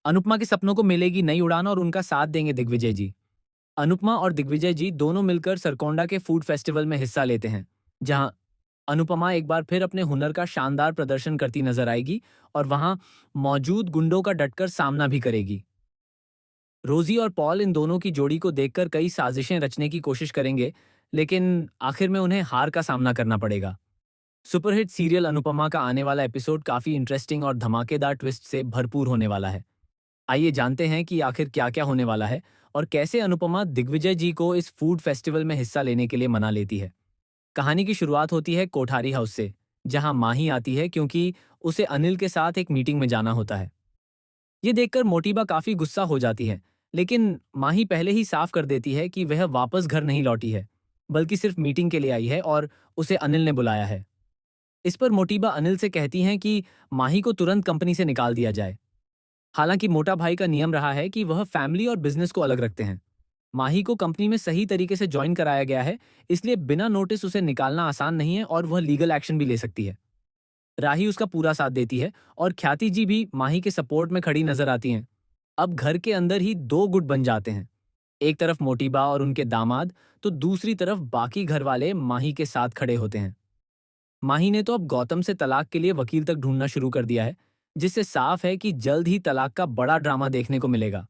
अनुपमा के सपनों को मिलेगी नई उड़ान और उनका साथ देंगे दिग्विजय जी। अनुपमा और दिग्विजय जी दोनों मिलकर सरकोंडा के फूड फेस्टिवल में हिस्सा लेते हैं, जहां अनुपमा एक बार फिर अपने हुनर का शानदार प्रदर्शन करती नजर आएगी और वहां मौजूद गुंडों का डटकर सामना भी करेगी। रोजी और पॉल इन दोनों की जोड़ी को देखकर कई साजिशें रचने की कोशिश करेंगे, लेकिन आखिर में उन्हें हार का सामना करना पड़ेगा। सुपरहिट सीरियल अनुपमा का आने वाला एपिसोड काफी इंटरेस्टिंग और धमाकेदार ट्विस्ट से भरपूर होने वाला है। आइए जानते हैं कि आखिर क्या-क्या होने वाला है और कैसे अनुपमा दिग्विजय जी को इस फूड फेस्टिवल में हिस्सा लेने के लिए मना लेती है। कहानी की शुरुआत होती है कोठारी हाउस से, जहां माही आती है क्योंकि उसे अनिल के साथ एक मीटिंग में जाना होता है। ये देखकर मोटीबा काफी गुस्सा हो जाती है, लेकिन माही पहले ही साफ कर देती है कि वह वापस घर नहीं लौटी है, बल्कि सिर्फ मीटिंग के लिए आई है और उसे अनिल ने बुलाया है। इस पर मोटीबा अनिल से कहती हैं कि माही को तुरंत कंपनी से निकाल दिया जाए। हालांकि मोटा भाई का नियम रहा है कि वह फैमिली और बिजनेस को अलग रखते हैं। माही को कंपनी में सही तरीके से ज्वाइन कराया गया है, इसलिए बिना नोटिस उसे निकालना आसान नहीं है और वह लीगल एक्शन भी ले सकती है। राही उसका पूरा साथ देती है और ख्याति जी भी माही के सपोर्ट में खड़ी नजर आती हैं। अब घर के अंदर ही दो गुट बन जाते हैं। एक तरफ मोटीबा और उनके दामाद, तो दूसरी तरफ बाकी घर वाले माही के साथ खड़े होते हैं। माही ने तो अब गौतम से तलाक के लिए वकील तक ढूंढना शुरू कर दिया है, जिससे साफ है कि जल्द ही तलाक का बड़ा ड्रामा देखने को मिलेगा।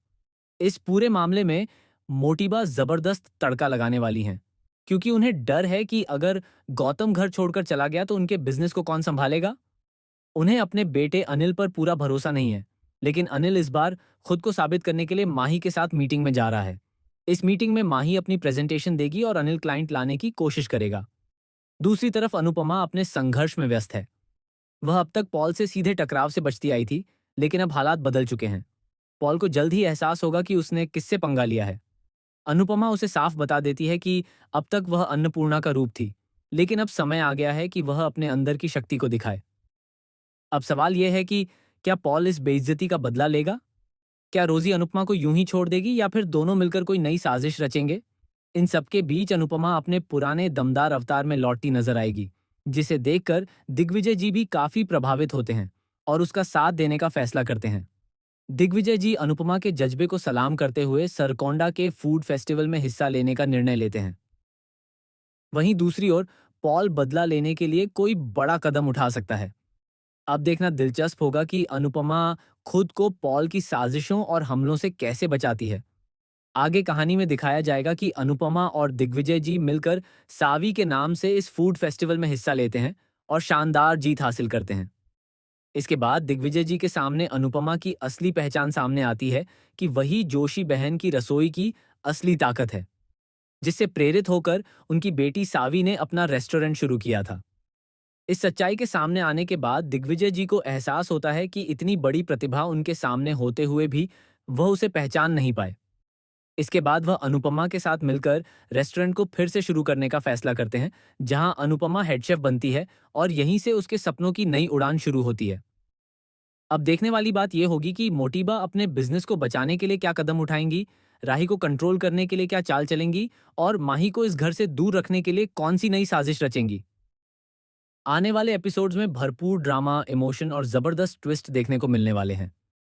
इस पूरे मामले में मोटीबा जबरदस्त तड़का लगाने वाली हैं, क्योंकि उन्हें डर है कि अगर गौतम घर छोड़कर चला गया तो उनके बिजनेस को कौन संभालेगा। उन्हें अपने बेटे अनिल पर पूरा भरोसा नहीं है, लेकिन अनिल इस बार खुद को साबित करने के लिए माही के साथ मीटिंग में जा रहा है। इस मीटिंग में माही अपनी प्रेजेंटेशन देगी और अनिल क्लाइंट लाने की कोशिश करेगा। दूसरी तरफ अनुपमा अपने संघर्ष में व्यस्त है। वह अब तक पॉल से सीधे टकराव से बचती आई थी, लेकिन अब हालात बदल चुके हैं। पॉल को जल्द ही एहसास होगा कि उसने किससे पंगा लिया है। अनुपमा उसे साफ बता देती है कि अब तक वह अन्नपूर्णा का रूप थी, लेकिन अब समय आ गया है कि वह अपने अंदर की शक्ति को दिखाए। अब सवाल यह है कि क्या पॉल इस बेइज्जती का बदला लेगा? क्या रोजी अनुपमा को यूं ही छोड़ देगी या फिर दोनों मिलकर कोई नई साजिश रचेंगे? इन सबके बीच अनुपमा अपने पुराने दमदार अवतार में लौटती नजर आएगी, जिसे देखकर दिग्विजय जी भी काफी प्रभावित होते हैं और उसका साथ देने का फैसला करते हैं। दिग्विजय जी अनुपमा के जज्बे को सलाम करते हुए सरकोंडा के फूड फेस्टिवल में हिस्सा लेने का निर्णय लेते हैं। वहीं दूसरी ओर पॉल बदला लेने के लिए कोई बड़ा कदम उठा सकता है। अब देखना दिलचस्प होगा कि अनुपमा खुद को पॉल की साजिशों और हमलों से कैसे बचाती है। आगे कहानी में दिखाया जाएगा कि अनुपमा और दिग्विजय जी मिलकर सावी के नाम से इस फूड फेस्टिवल में हिस्सा लेते हैं और शानदार जीत हासिल करते हैं। इसके बाद दिग्विजय जी के सामने अनुपमा की असली पहचान सामने आती है कि वही जोशी बहन की रसोई की असली ताकत है, जिससे प्रेरित होकर उनकी बेटी सावी ने अपना रेस्टोरेंट शुरू किया था। इस सच्चाई के सामने आने के बाद दिग्विजय जी को एहसास होता है कि इतनी बड़ी प्रतिभा उनके सामने होते हुए भी वह उसे पहचान नहीं पाए। इसके बाद वह अनुपमा के साथ मिलकर रेस्टोरेंट को फिर से शुरू करने का फैसला करते हैं, जहां अनुपमा हेड शेफ बनती है और यहीं से उसके सपनों की नई उड़ान शुरू होती है। अब देखने वाली बात यह होगी कि मोटीबा अपने बिजनेस को बचाने के लिए क्या कदम उठाएंगी, राही को कंट्रोल करने के लिए क्या चाल चलेंगी और माही को इस घर से दूर रखने के लिए कौन सी नई साजिश रचेंगी। आने वाले एपिसोड्स में भरपूर ड्रामा, इमोशन और जबरदस्त ट्विस्ट देखने को मिलने वाले हैं।